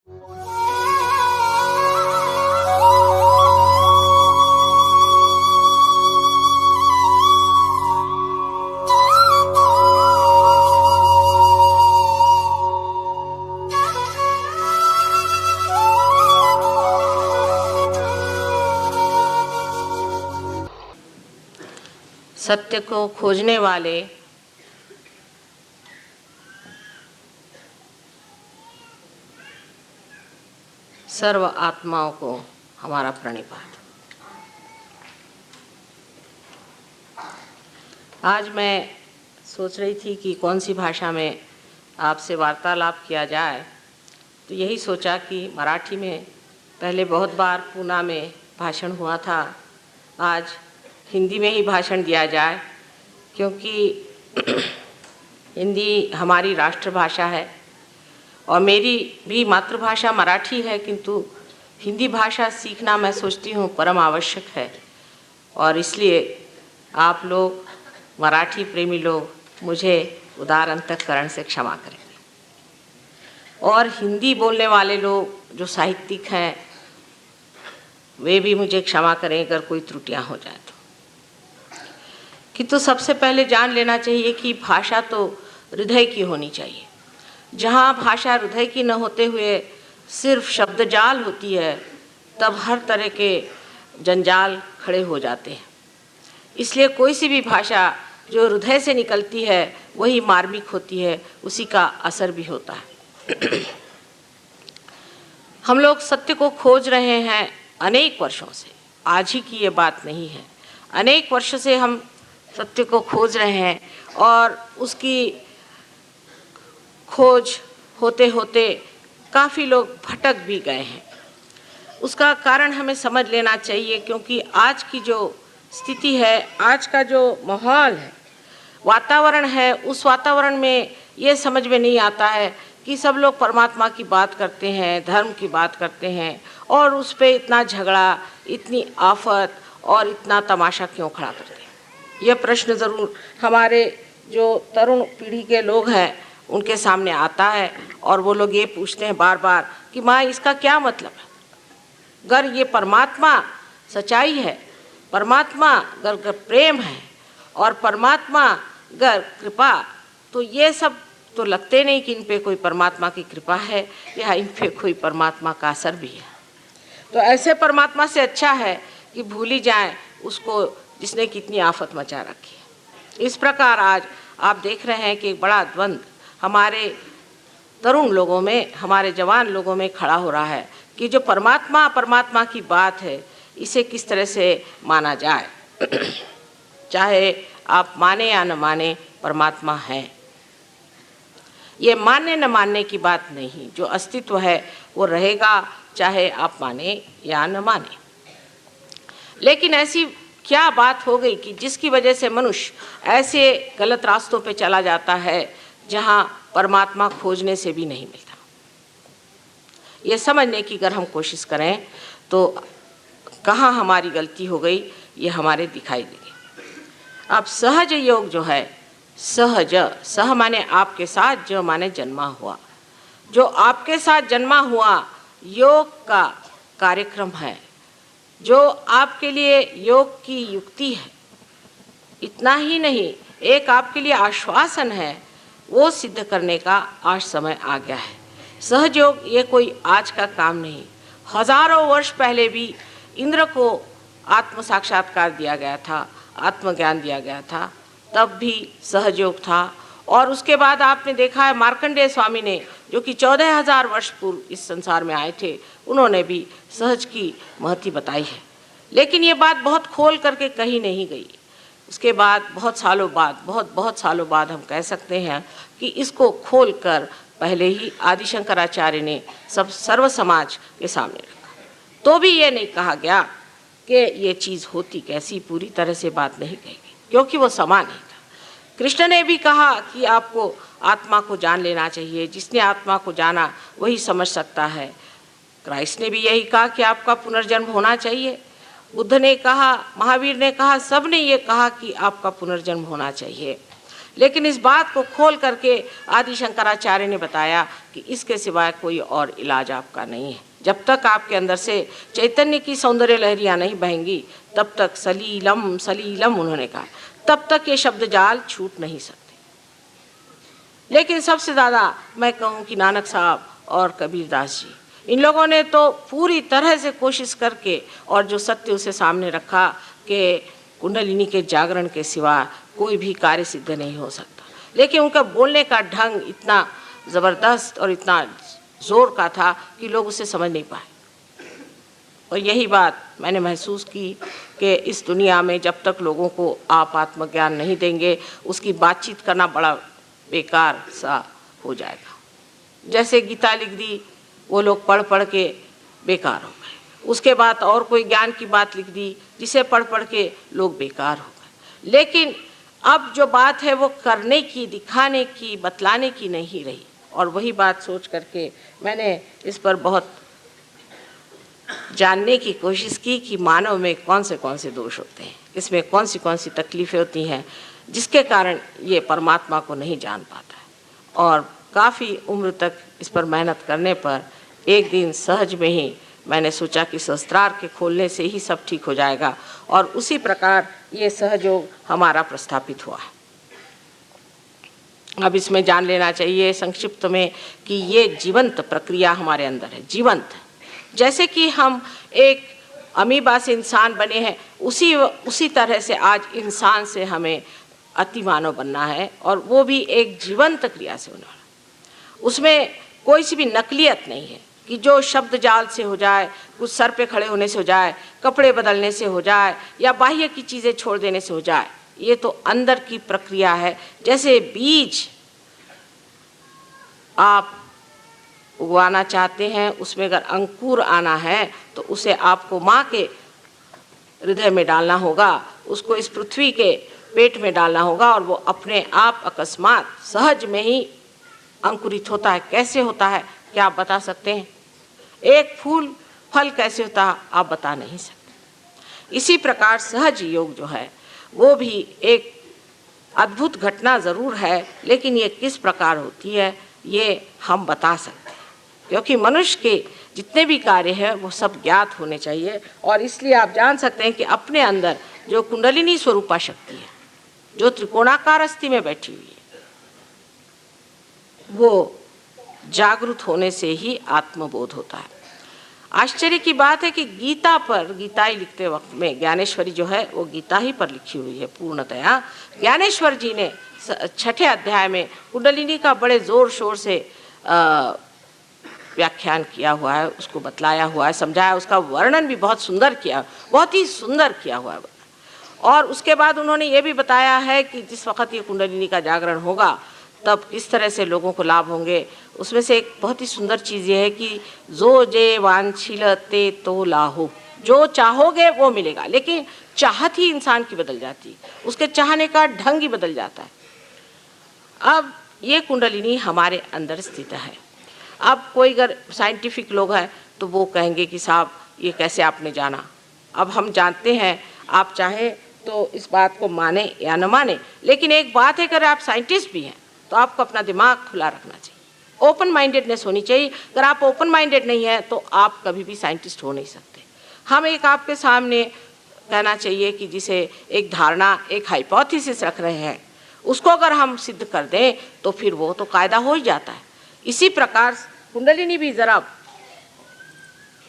सत्य को खोजने वाले सर्व आत्माओं को हमारा प्रणिपात। आज मैं सोच रही थी कि कौन सी भाषा में आपसे वार्तालाप किया जाए, तो यही सोचा कि मराठी में पहले बहुत बार पूना में भाषण हुआ था, आज हिंदी में ही भाषण दिया जाए, क्योंकि हिंदी हमारी राष्ट्रभाषा है और मेरी भी मातृभाषा मराठी है, किंतु हिंदी भाषा सीखना मैं सोचती हूँ परम आवश्यक है। और इसलिए आप लोग मराठी प्रेमी लोग मुझे उदार अंतःकरण से क्षमा करेंगे, और हिंदी बोलने वाले लोग जो साहित्यिक हैं वे भी मुझे क्षमा करें अगर कोई त्रुटियां हो जाए तो। किंतु सबसे पहले जान लेना चाहिए कि भाषा तो हृदय की होनी चाहिए। जहाँ भाषा हृदय की न होते हुए सिर्फ शब्दजाल होती है, तब हर तरह के जंजाल खड़े हो जाते हैं। इसलिए कोई सी भी भाषा जो हृदय से निकलती है वही मार्मिक होती है, उसी का असर भी होता है। हम लोग सत्य को खोज रहे हैं अनेक वर्षों से, आज ही की ये बात नहीं है। अनेक वर्षों से हम सत्य को खोज रहे हैं और उसकी खोज होते होते काफ़ी लोग भटक भी गए हैं। उसका कारण हमें समझ लेना चाहिए, क्योंकि आज की जो स्थिति है, आज का जो माहौल है, वातावरण है, उस वातावरण में ये समझ में नहीं आता है कि सब लोग परमात्मा की बात करते हैं, धर्म की बात करते हैं, और उस पर इतना झगड़ा, इतनी आफत और इतना तमाशा क्यों खड़ा करते हैं। यह प्रश्न ज़रूर हमारे जो तरुण पीढ़ी के लोग हैं उनके सामने आता है, और वो लोग ये पूछते हैं बार बार कि माँ इसका क्या मतलब है। अगर ये परमात्मा सच्चाई है, परमात्मा अगर प्रेम है और परमात्मा अगर कृपा, तो ये सब तो लगते नहीं कि इन पे कोई परमात्मा की कृपा है या इन पे कोई परमात्मा का असर भी है। तो ऐसे परमात्मा से अच्छा है कि भूल ही जाएं उसको जिसने कितनी आफत मचा रखी है। इस प्रकार आज आप देख रहे हैं कि एक बड़ा द्वंद्व हमारे तरुण लोगों में, हमारे जवान लोगों में खड़ा हो रहा है कि जो परमात्मा की बात है इसे किस तरह से माना जाए। चाहे आप माने या न माने, परमात्मा है। ये मानने न मानने की बात नहीं, जो अस्तित्व है वो रहेगा, चाहे आप माने या न माने। लेकिन ऐसी क्या बात हो गई कि जिसकी वजह से मनुष्य ऐसे गलत रास्तों पे चला जाता है जहाँ परमात्मा खोजने से भी नहीं मिलता। ये समझने की अगर हम कोशिश करें तो कहाँ हमारी गलती हो गई ये हमारे दिखाई देगी। अब सहज योग जो है, सहज, सह माने आपके साथ, जो माने जन्मा हुआ, जो आपके साथ जन्मा हुआ योग का कार्यक्रम है, जो आपके लिए योग की युक्ति है। इतना ही नहीं, एक आपके लिए आश्वासन है, वो सिद्ध करने का आज समय आ गया है। सहज योग ये कोई आज का काम नहीं, हजारों वर्ष पहले भी इंद्र को आत्म साक्षात्कार दिया गया था, आत्मज्ञान दिया गया था, तब भी सहज योग था। और उसके बाद आपने देखा है मार्कंडेय स्वामी ने, जो कि 14,000 वर्ष पूर्व इस संसार में आए थे, उन्होंने भी सहज की महत्व बताई है। लेकिन ये बात बहुत खोल करके कही नहीं गई। उसके बाद बहुत सालों बाद हम कह सकते हैं कि इसको खोल कर पहले ही आदि शंकराचार्य ने सर्व समाज के सामने रखा। तो भी ये नहीं कहा गया कि ये चीज़ होती कैसी, पूरी तरह से बात नहीं कही गई, क्योंकि वो समान नहीं था। कृष्ण ने भी कहा कि आपको आत्मा को जान लेना चाहिए, जिसने आत्मा को जाना वही समझ सकता है। क्राइस्ट ने भी यही कहा कि आपका पुनर्जन्म होना चाहिए। बुद्ध ने कहा, महावीर ने कहा, सब ने ये कहा कि आपका पुनर्जन्म होना चाहिए। लेकिन इस बात को खोल करके आदि शंकराचार्य ने बताया कि इसके सिवाय कोई और इलाज आपका नहीं है। जब तक आपके अंदर से चैतन्य की सौंदर्य लहरियाँ नहीं बहेंगी तब तक सलीलम सलीलम उन्होंने कहा, तब तक ये शब्द जाल छूट नहीं सकते। लेकिन सबसे ज़्यादा मैं कहूँ कि नानक साहब और कबीरदास जी, इन लोगों ने तो पूरी तरह से कोशिश करके और जो सत्य उसे सामने रखा कि कुंडलिनी के जागरण के सिवा कोई भी कार्य सिद्ध नहीं हो सकता। लेकिन उनका बोलने का ढंग इतना ज़बरदस्त और इतना ज़ोर का था कि लोग उसे समझ नहीं पाए। और यही बात मैंने महसूस की कि इस दुनिया में जब तक लोगों को आप आत्मज्ञान नहीं देंगे, उसकी बातचीत करना बड़ा बेकार सा हो जाएगा। जैसे गीता लिख दी, वो लोग पढ़ पढ़ के बेकार हो गए। उसके बाद और कोई ज्ञान की बात लिख दी जिसे पढ़ पढ़ के लोग बेकार हो गए। लेकिन अब जो बात है वो करने की, दिखाने की, बतलाने की नहीं रही। और वही बात सोच करके मैंने इस पर बहुत जानने की कोशिश की कि मानव में कौन से दोष होते हैं, इसमें कौन सी तकलीफ़ें होती हैं जिसके कारण ये परमात्मा को नहीं जान पाता है। और काफ़ी उम्र तक इस पर मेहनत करने पर एक दिन सहज में ही मैंने सोचा कि सहस्त्रार के खोलने से ही सब ठीक हो जाएगा, और उसी प्रकार ये सहयोग हमारा प्रस्थापित हुआ है। अब इसमें जान लेना चाहिए संक्षिप्त में कि ये जीवंत प्रक्रिया हमारे अंदर है, जीवंत। जैसे कि हम एक अमीबा से इंसान बने हैं, उसी तरह से आज इंसान से हमें अतिमानव बनना है, और वो भी एक जीवंत क्रिया से होने वाला। उसमें कोई सी भी नकलियत नहीं है कि जो शब्द जाल से हो जाए, कुछ सर पे खड़े होने से हो जाए, कपड़े बदलने से हो जाए, या बाह्य की चीज़ें छोड़ देने से हो जाए। ये तो अंदर की प्रक्रिया है। जैसे बीज आप उगाना चाहते हैं, उसमें अगर अंकुर आना है तो उसे आपको माँ के हृदय में डालना होगा, उसको इस पृथ्वी के पेट में डालना होगा, और वो अपने आप अकस्मात सहज में ही अंकुरित होता है। कैसे होता है क्या आप बता सकते हैं? एक फूल फल कैसे होता है आप बता नहीं सकते। इसी प्रकार सहज योग जो है वो भी एक अद्भुत घटना ज़रूर है, लेकिन ये किस प्रकार होती है ये हम बता सकते हैं, क्योंकि मनुष्य के जितने भी कार्य हैं वो सब ज्ञात होने चाहिए। और इसलिए आप जान सकते हैं कि अपने अंदर जो कुंडलिनी स्वरूपा शक्ति है, जो त्रिकोणाकार अस्थि में बैठी हुई है, वो जागृत होने से ही आत्मबोध होता है। आश्चर्य की बात है कि गीता पर, गीताई लिखते वक्त में ज्ञानेश्वरी जो है वो गीता ही पर लिखी हुई है पूर्णतया। ज्ञानेश्वर जी ने 6ठे अध्याय में कुंडलिनी का बड़े ज़ोर शोर से व्याख्यान किया हुआ है, उसको बतलाया हुआ है, समझाया, उसका वर्णन भी बहुत सुंदर किया, बहुत ही सुंदर किया हुआ है। और उसके बाद उन्होंने ये भी बताया है कि जिस वक्त ये कुंडलिनी का जागरण होगा तब किस तरह से लोगों को लाभ होंगे। उसमें से एक बहुत ही सुंदर चीज़ ये है कि जो जे वांछिलते तो लाहो, जो चाहोगे वो मिलेगा। लेकिन चाहत ही इंसान की बदल जाती है, उसके चाहने का ढंग ही बदल जाता है। अब ये कुंडलिनी हमारे अंदर स्थित है। अब कोई अगर साइंटिफिक लोग हैं तो वो कहेंगे कि साहब ये कैसे आपने जाना। अब हम जानते हैं, आप चाहें तो इस बात को माने या न माने, लेकिन एक बात है, अगर आप साइंटिस्ट भी हैं तो आपको अपना दिमाग खुला रखना चाहिए, ओपन माइंडेडनेस होनी चाहिए। अगर आप ओपन माइंडेड नहीं है तो आप कभी भी साइंटिस्ट हो नहीं सकते। हम एक आपके सामने कहना चाहिए कि जिसे एक धारणा, एक हाइपोथेसिस रख रहे हैं, उसको अगर हम सिद्ध कर दें तो फिर वो तो कायदा हो ही जाता है। इसी प्रकार कुंडलिनी भी ज़रा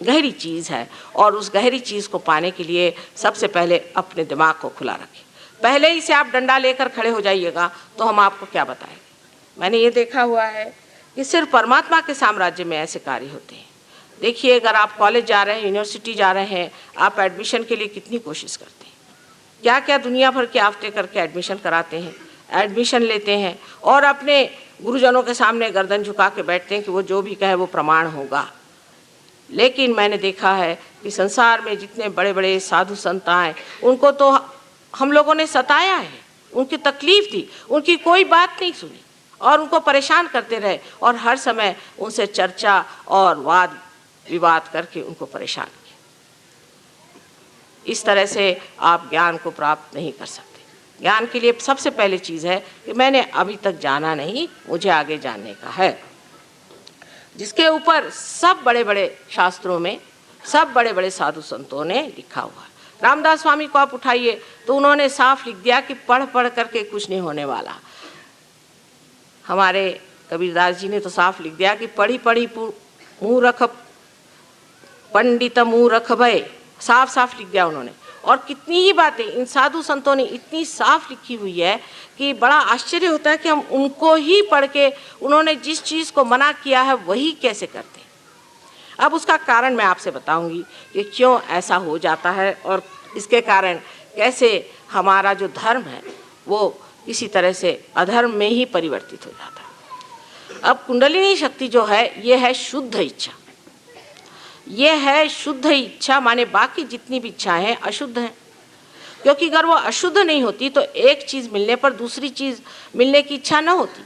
गहरी चीज़ है, और उस गहरी चीज़ को पाने के लिए सबसे पहले अपने दिमाग को खुला रखें। पहले ही से आप डंडा लेकर खड़े हो जाइएगा तो हम आपको क्या बताएंगे। मैंने ये देखा हुआ है कि सिर्फ परमात्मा के साम्राज्य में ऐसे कार्य होते हैं। देखिए, अगर आप कॉलेज जा रहे हैं, यूनिवर्सिटी जा रहे हैं, आप एडमिशन के लिए कितनी कोशिश करते हैं, क्या क्या दुनिया भर के आफ्ते करके एडमिशन कराते हैं, एडमिशन लेते हैं, और अपने गुरुजनों के सामने गर्दन झुका के बैठते हैं कि वो जो भी कहे वो प्रमाण होगा। लेकिन मैंने देखा है कि संसार में जितने बड़े बड़े साधु संत आए, उनको तो हम लोगों ने सताया है, उनकी तकलीफ़ थी, उनकी कोई बात नहीं सुनी और उनको परेशान करते रहे, और हर समय उनसे चर्चा और वाद विवाद करके उनको परेशान किया। इस तरह से आप ज्ञान को प्राप्त नहीं कर सकते। ज्ञान के लिए सबसे पहले चीज़ है कि मैंने अभी तक जाना नहीं, मुझे आगे जानने का है, जिसके ऊपर सब बड़े बड़े शास्त्रों में सब बड़े बड़े साधु संतों ने लिखा हुआ है। रामदास स्वामी को आप उठाइए तो उन्होंने साफ लिख दिया कि पढ़ पढ़ करके कुछ नहीं होने वाला। हमारे कबीरदास जी ने तो साफ लिख दिया कि पढ़ी पढ़ी मूर्ख पंडित मूर्ख भय, साफ साफ लिख दिया उन्होंने। और कितनी ही बातें इन साधु संतों ने इतनी साफ लिखी हुई है कि बड़ा आश्चर्य होता है कि हम उनको ही पढ़ के उन्होंने जिस चीज़ को मना किया है वही कैसे करते हैं। अब उसका कारण मैं आपसे बताऊंगी कि क्यों ऐसा हो जाता है और इसके कारण कैसे हमारा जो धर्म है वो किसी तरह से अधर्म में ही परिवर्तित हो जाता है। अब कुंडलिनी शक्ति जो है ये है शुद्ध इच्छा, ये है शुद्ध इच्छा, माने बाकी जितनी भी इच्छाएं हैं अशुद्ध हैं, क्योंकि अगर वो अशुद्ध नहीं होती तो एक चीज़ मिलने पर दूसरी चीज़ मिलने की इच्छा न होती।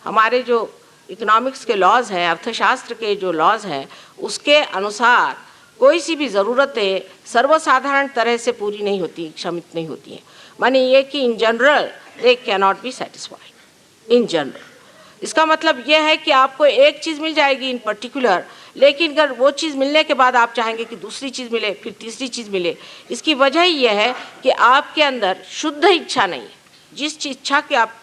हमारे जो इकोनॉमिक्स के लॉज हैं, अर्थशास्त्र के जो लॉज हैं, उसके अनुसार कोई सी भी ज़रूरतें सर्वसाधारण तरह से पूरी नहीं होती, क्षमित नहीं होती हैं। माने ये कि in general they can not be satisfied in general. इसका मतलब यह है कि आपको एक चीज़ मिल जाएगी इन पर्टिकुलर, लेकिन अगर वो चीज़ मिलने के बाद आप चाहेंगे कि दूसरी चीज़ मिले, फिर तीसरी चीज़ मिले। इसकी वजह यह है कि आपके अंदर शुद्ध इच्छा नहीं है। जिस इच्छा की आप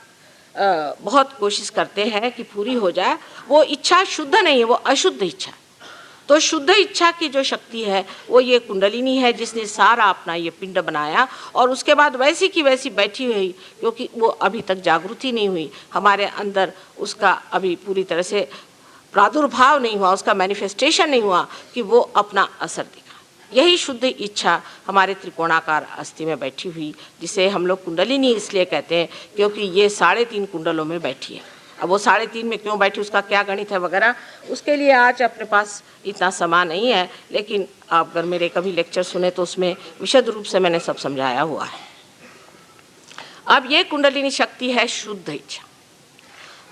बहुत कोशिश करते हैं कि पूरी हो जाए, वो इच्छा शुद्ध नहीं है, वो अशुद्ध इच्छा। तो शुद्ध इच्छा की जो शक्ति है वो ये कुंडलिनी है, जिसने सारा अपना ये पिंड बनाया और उसके बाद वैसी की वैसी बैठी हुई, क्योंकि वो अभी तक जागृति नहीं हुई हमारे अंदर, उसका अभी पूरी तरह से प्रादुर्भाव नहीं हुआ, उसका मैनिफेस्टेशन नहीं हुआ कि वो अपना असर दिखा। यही शुद्ध इच्छा हमारे त्रिकोणाकार अस्थि में बैठी हुई, जिसे हम लोग कुंडलिनी इसलिए कहते हैं क्योंकि ये 3.5 कुंडलों में बैठी है। अब वो 3.5 में क्यों बैठी, उसका क्या गणित है वगैरह, उसके लिए आज अपने पास इतना समय नहीं है, लेकिन आप अगर मेरे कभी लेक्चर सुने तो उसमें विशद रूप से मैंने सब समझाया हुआ है। अब ये कुंडलिनी शक्ति है शुद्ध इच्छा।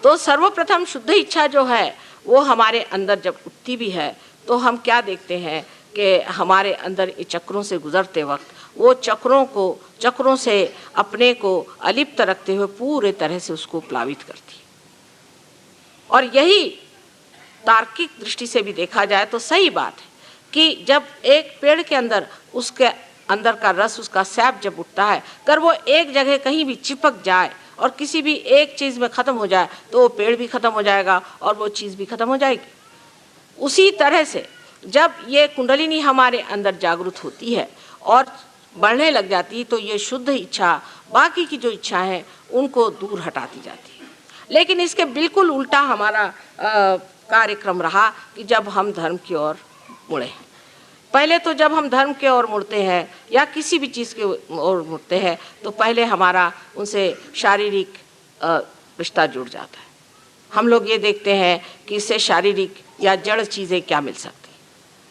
तो सर्वप्रथम शुद्ध इच्छा जो है वो हमारे अंदर जब उठती भी है तो हम क्या देखते हैं कि हमारे अंदर ये चक्रों से गुजरते वक्त वो चक्रों से अपने को अलिप्त रखते हुए पूरे तरह से उसको प्लावित करती है। और यही तार्किक दृष्टि से भी देखा जाए तो सही बात है कि जब एक पेड़ के अंदर उसके अंदर का रस, उसका सैप जब उठता है, अगर वो एक जगह कहीं भी चिपक जाए और किसी भी एक चीज़ में ख़त्म हो जाए तो वो पेड़ भी ख़त्म हो जाएगा और वो चीज़ भी ख़त्म हो जाएगी। उसी तरह से जब ये कुंडलिनी हमारे अंदर जागृत होती है और बढ़ने लग जाती है तो ये शुद्ध इच्छा बाकी की जो इच्छा है उनको दूर हटाती जाती है। लेकिन इसके बिल्कुल उल्टा हमारा कार्यक्रम रहा कि जब हम धर्म की ओर मुड़े। पहले तो जब हम धर्म के ओर मुड़ते हैं या किसी भी चीज़ के ओर मुड़ते हैं तो पहले हमारा उनसे शारीरिक रिश्ता जुड़ जाता है। हम लोग ये देखते हैं कि इससे शारीरिक या जड़ चीज़ें क्या मिल सकती।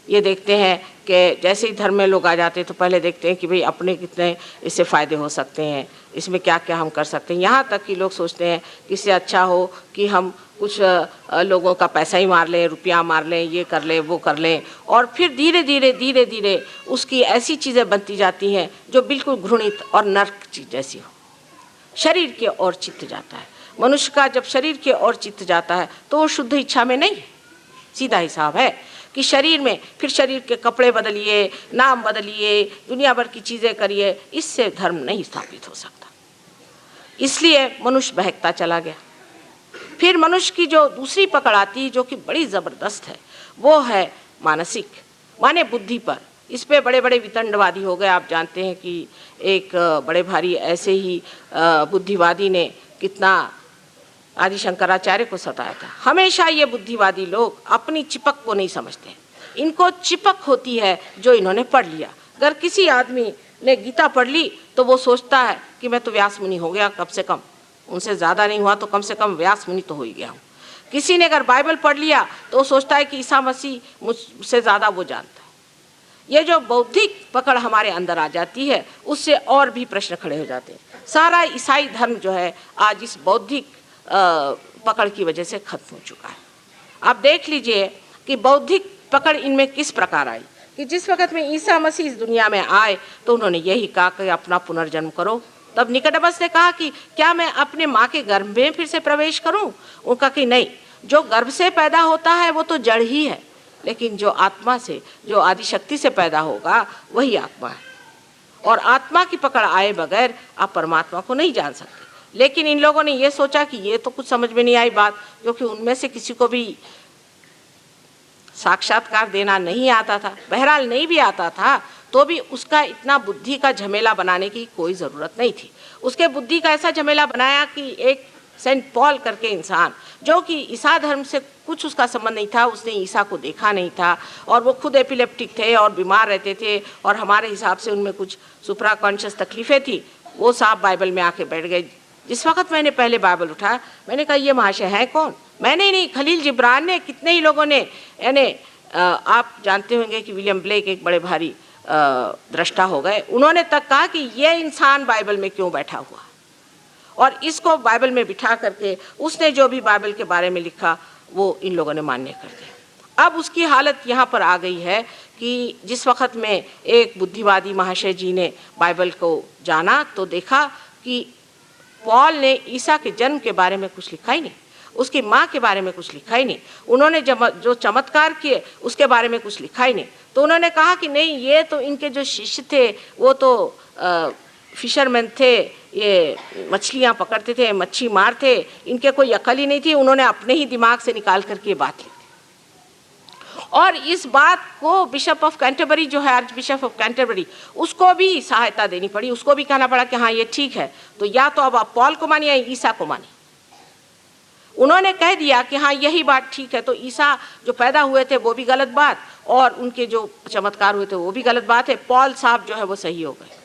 ये देखते हैं कि जैसे ही धर्म में लोग आ जाते हैं तो पहले देखते हैं कि भाई अपने कितने इससे फ़ायदे हो सकते हैं, इसमें क्या क्या हम कर सकते हैं। यहाँ तक कि लोग सोचते हैं कि इससे अच्छा हो कि हम कुछ लोगों का पैसा ही मार लें, रुपया मार लें, ये कर लें, वो कर लें। और फिर धीरे धीरे उसकी ऐसी चीज़ें बनती जाती हैं जो बिल्कुल घृणित और नर्क चीज़ जैसी हो। शरीर के ओर चित्त जाता है। मनुष्य का जब शरीर के ओर चित्त जाता है तो वो शुद्ध इच्छा में नहीं है। सीधा हिसाब है कि शरीर में फिर शरीर के कपड़े बदलिए, नाम बदलिए, दुनिया भर की चीज़ें करिए, इससे धर्म नहीं स्थापित हो सकता। इसलिए मनुष्य बहकता चला गया। फिर मनुष्य की जो दूसरी पकड़ आती है जो कि बड़ी ज़बरदस्त है, वो है मानसिक, माने बुद्धि पर। इस पे बड़े बड़े वितंडवादी हो गए। आप जानते हैं कि एक बड़े भारी ऐसे ही बुद्धिवादी ने कितना आदि शंकराचार्य को सताया था। हमेशा ये बुद्धिवादी लोग अपनी चिपक को नहीं समझते। इनको चिपक होती है जो इन्होंने पढ़ लिया। अगर किसी आदमी ने गीता पढ़ ली तो वो सोचता है कि मैं तो व्यास मुनि हो गया, कम से कम उनसे ज़्यादा नहीं हुआ तो कम से कम व्यास मुनि तो हो ही गया हूँ। किसी ने अगर बाइबल पढ़ लिया तो वो सोचता है कि ईसा मसीह मुझसे ज़्यादा वो जानता है। ये जो बौद्धिक पकड़ हमारे अंदर आ जाती है उससे और भी प्रश्न खड़े हो जाते हैं। सारा ईसाई धर्म जो है आज इस बौद्धिक पकड़ की वजह से खत्म हो चुका है। आप देख लीजिए कि बौद्धिक पकड़ इनमें किस प्रकार आई कि जिस वक्त में ईसा मसीह इस दुनिया में आए तो उन्होंने यही कहा कि अपना पुनर्जन्म करो तब निकोडेमस ने कहा कि क्या मैं अपने माँ के गर्भ में फिर से प्रवेश करूं? उनका कि नहीं, जो गर्भ से पैदा होता है वो तो जड़ ही है, लेकिन जो आत्मा से, जो आदिशक्ति से पैदा होगा वही आत्मा है, और आत्मा की पकड़ आए बगैर आप परमात्मा को नहीं जान सकते। लेकिन इन लोगों ने ये सोचा कि ये तो कुछ समझ में नहीं आई बात, क्योंकि उनमें से किसी को भी साक्षात्कार देना नहीं आता था। बहरहाल नहीं भी आता था तो भी उसका इतना बुद्धि का झमेला बनाने की कोई ज़रूरत नहीं थी। उसके बुद्धि का ऐसा झमेला बनाया कि एक सेंट पॉल करके इंसान, जो कि ईसा धर्म से कुछ उसका संबंध नहीं था, उसने ईसा को देखा नहीं था, और वो खुद एपिलेप्टिक थे और बीमार रहते थे, और हमारे हिसाब से उनमें कुछ सुप्रा कॉन्शियस तकलीफ़ें थी। वो साहब बाइबल में आके बैठ गए। जिस वक्त मैंने पहले बाइबल उठाया, मैंने कहा ये महाशय हैं कौन? मैंने नहीं, खलील जिब्रान ने, कितने ही लोगों ने, यानी आप जानते होंगे कि विलियम ब्लेक एक बड़े भारी दृष्टा हो गए, उन्होंने तक कहा कि ये इंसान बाइबल में क्यों बैठा हुआ, और इसको बाइबल में बिठा करके उसने जो भी बाइबल के बारे में लिखा वो इन लोगों ने मान्य कर दिया। अब उसकी हालत यहाँ पर आ गई है कि जिस वक्त में एक बुद्धिवादी महाशय जी ने बाइबल को जाना तो देखा कि पॉल ने ईसा के जन्म के बारे में कुछ लिखा ही नहीं, उसकी माँ के बारे में कुछ लिखा ही नहीं, उन्होंने जो चमत्कार किए उसके बारे में कुछ लिखा ही नहीं। तो उन्होंने कहा कि नहीं, ये तो इनके जो शिष्य थे वो तो फिशरमैन थे, ये मछलियाँ पकड़ते थे, मच्छी मार थे, इनके कोई अकल ही नहीं थी। उन्होंने अपने ही दिमाग से निकाल करके ये बात लिखी, और इस बात को बिशप ऑफ कैंटरबरी जो है, आर्च बिशप ऑफ कैंटरबरी, उसको भी सहायता देनी पड़ी, उसको भी कहना पड़ा कि हाँ ये ठीक है, तो या तो अब आप पॉल को मानिए या ईसा को मानिए। उन्होंने कह दिया कि हाँ यही बात ठीक है, तो ईसा जो पैदा हुए थे वो भी गलत बात, और उनके जो चमत्कार हुए थे वो भी गलत बात है। पॉल साहब जो है वो सही हो गए,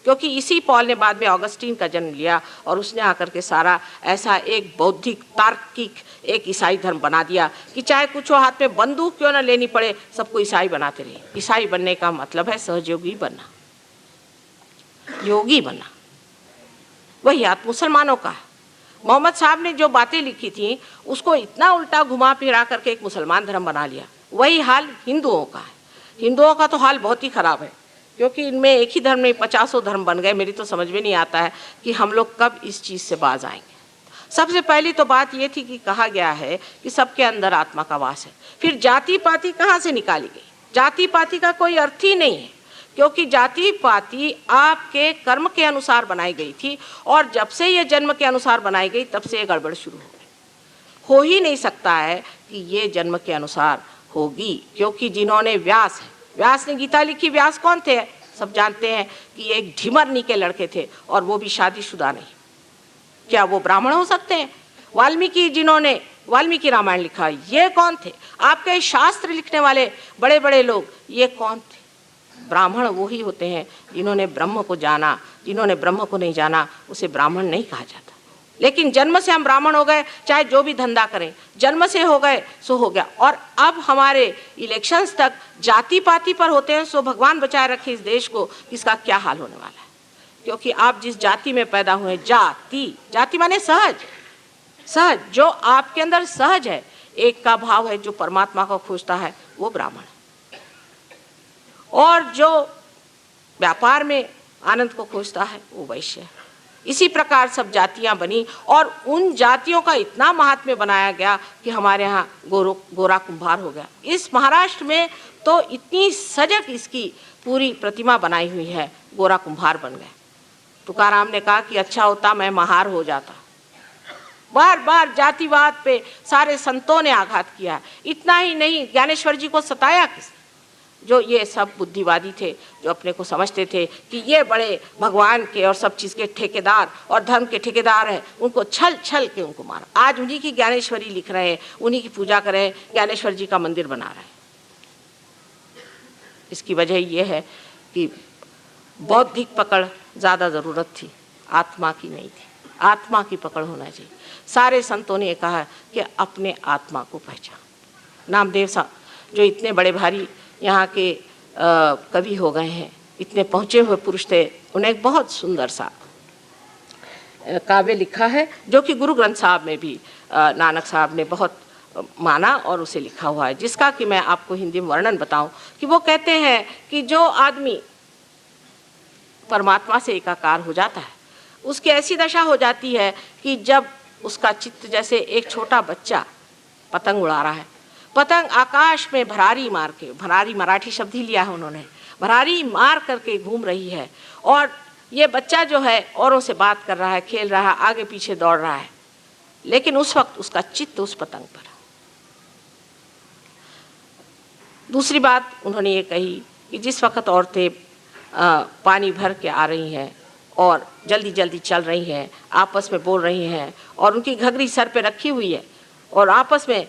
क्योंकि इसी पॉल ने बाद में ऑगस्टीन का जन्म लिया, और उसने आकर के सारा ऐसा एक बौद्धिक तार्किक एक ईसाई धर्म बना दिया कि चाहे कुछ हो, हाथ में बंदूक क्यों ना लेनी पड़े, सबको ईसाई बनाते रहे। ईसाई बनने का मतलब है सहयोगी बनना, योगी बनना, वही हाथ मुसलमानों का है। मोहम्मद साहब ने जो बातें लिखी थी उसको इतना उल्टा घुमा फिरा करके एक मुसलमान धर्म बना लिया। वही हाल हिंदुओं का है। हिंदुओं का तो हाल बहुत ही ख़राब है, क्योंकि इनमें एक ही धर्म में 50 धर्म बन गए। मेरी तो समझ में नहीं आता है कि हम लोग कब इस चीज़ से बाज आएंगे। सबसे पहली तो बात ये थी कि कहा गया है कि सबके अंदर आत्मा का वास है। फिर जाति पाति कहाँ से निकाली गई? जाति पाति का कोई अर्थ ही नहीं है, क्योंकि जाति पाति आपके कर्म के अनुसार बनाई गई थी, और जब से ये जन्म के अनुसार बनाई गई तब से ये गड़बड़ शुरू हो गई। हो ही नहीं सकता है कि ये जन्म के अनुसार होगी, क्योंकि जिन्होंने व्यास ने गीता लिखी, व्यास कौन थे? सब जानते हैं कि एक ढिमरनी के लड़के थे, और वो भी शादीशुदा नहीं। क्या वो ब्राह्मण हो सकते हैं? वाल्मीकि, जिन्होंने वाल्मीकि रामायण लिखा, ये कौन थे? आपके शास्त्र लिखने वाले बड़े बड़े लोग, ये कौन थे? ब्राह्मण वो ही होते हैं जिन्होंने ब्रह्म को जाना। जिन्होंने ब्रह्म को नहीं जाना उसे ब्राह्मण नहीं कहा जाता। लेकिन जन्म से हम ब्राह्मण हो गए, चाहे जो भी धंधा करें, जन्म से हो गए सो हो गया। और अब हमारे इलेक्शंस तक जाति पाति पर होते हैं, सो भगवान बचाए रखे इस देश को, इसका क्या हाल होने वाला है। क्योंकि आप जिस जाति में पैदा हुए, जाति माने सहज, जो आपके अंदर सहज है, एक का भाव है, जो परमात्मा को खोजता है वो ब्राह्मण है, और जो व्यापार में आनंद को खोजता है वो वैश्य है। इसी प्रकार सब जातियां बनी, और उन जातियों का इतना महात्म्य बनाया गया कि हमारे यहाँ गोरा कुंभार हो गया। इस महाराष्ट्र में तो इतनी सजग इसकी पूरी प्रतिमा बनाई हुई है, गोरा कुंभार बन गए। तुकाराम ने कहा कि अच्छा होता मैं महार हो जाता। बार बार जातिवाद पे सारे संतों ने आघात किया। इतना ही नहीं, ज्ञानेश्वर जी को सताया किसने? जो ये सब बुद्धिवादी थे, जो अपने को समझते थे कि ये बड़े भगवान के और सब चीज़ के ठेकेदार और धर्म के ठेकेदार हैं, उनको छल के उनको मारा। आज उन्हीं की ज्ञानेश्वरी लिख रहे हैं, उन्हीं की पूजा कर रहे हैं, ज्ञानेश्वर जी का मंदिर बना रहे हैं। इसकी वजह ये है कि बौद्धिक पकड़ ज़्यादा ज़रूरत थी, आत्मा की नहीं थी। आत्मा की पकड़ होना चाहिए। सारे संतों ने कहा कि अपने आत्मा को पहचान। नामदेव साहब जो इतने बड़े भारी यहाँ के कवि हो गए हैं, इतने पहुँचे हुए पुरुष थे, उन्हें एक बहुत सुंदर सा काव्य लिखा है, जो कि गुरु ग्रंथ साहब में भी नानक साहब ने बहुत माना और उसे लिखा हुआ है, जिसका कि मैं आपको हिंदी में वर्णन बताऊं कि वो कहते हैं कि जो आदमी परमात्मा से एकाकार हो जाता है उसकी ऐसी दशा हो जाती है कि जब उसका चित्त, जैसे एक छोटा बच्चा पतंग उड़ा रहा है, पतंग आकाश में भरारी मार के, भरारी मराठी शब्द ही लिया है उन्होंने, भरारी मार करके घूम रही है, और ये बच्चा जो है औरों से बात कर रहा है, खेल रहा है, आगे पीछे दौड़ रहा है, लेकिन उस वक्त उसका चित्त उस पतंग पर। दूसरी बात उन्होंने ये कही कि जिस वक्त औरतें पानी भर के आ रही हैं और जल्दी जल्दी चल रही हैं, आपस में बोल रही हैं, और उनकी घघरी सर पे रखी हुई है और आपस में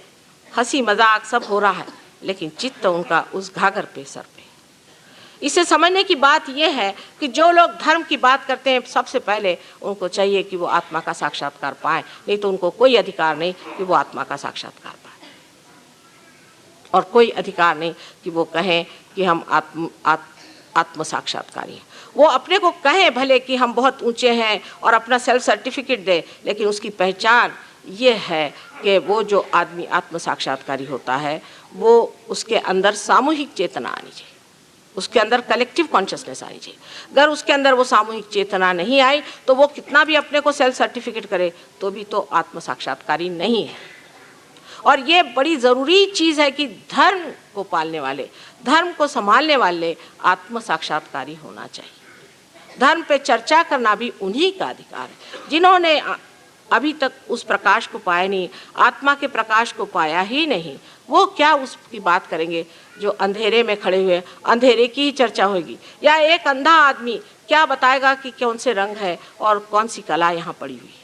हंसी मजाक सब हो रहा है, लेकिन चित्त उनका उस घाघर पे, सर पे। इसे समझने की बात यह है कि जो लोग धर्म की बात करते हैं, सबसे पहले उनको चाहिए कि वो आत्मा का साक्षात्कार पाएं, नहीं तो उनको कोई अधिकार नहीं कि वो आत्मा का साक्षात्कार पाएं, और कोई अधिकार नहीं कि वो कहें कि हम आत्म साक्षात्कारी हैं। वो अपने को कहें भले कि हम बहुत ऊंचे हैं और अपना सेल्फ सर्टिफिकेट दे, लेकिन उसकी पहचान ये है कि वो जो आदमी आत्म साक्षात्कारी होता है, वो उसके अंदर सामूहिक चेतना आनी चाहिए, उसके अंदर कलेक्टिव कॉन्शियसनेस आनी चाहिए। अगर उसके अंदर वो सामूहिक चेतना नहीं आई तो वो कितना भी अपने को सेल्फ सर्टिफिकेट करे तो भी तो आत्म साक्षात्कारी नहीं है। और ये बड़ी ज़रूरी चीज़ है कि धर्म को पालने वाले, धर्म को संभालने वाले आत्म साक्षात्कारी होना चाहिए। धर्म पे चर्चा करना भी उन्हीं का अधिकार है जिन्होंने अभी तक उस प्रकाश को पाया नहीं, आत्मा के प्रकाश को पाया ही नहीं। वो क्या उसकी बात करेंगे जो अंधेरे में खड़े हुए, अंधेरे की ही चर्चा होगी, या एक अंधा आदमी क्या बताएगा कि कौन से रंग है और कौन सी कला यहाँ पड़ी हुई है।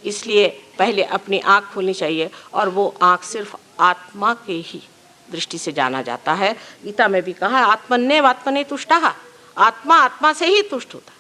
इसलिए पहले अपनी आँख खोलनी चाहिए, और वो आँख सिर्फ आत्मा के ही दृष्टि से जाना जाता है। गीता में भी कहा, आत्मन्येव आत्मने तुष्टः, आत्मा आत्मा से ही तुष्ट होता है।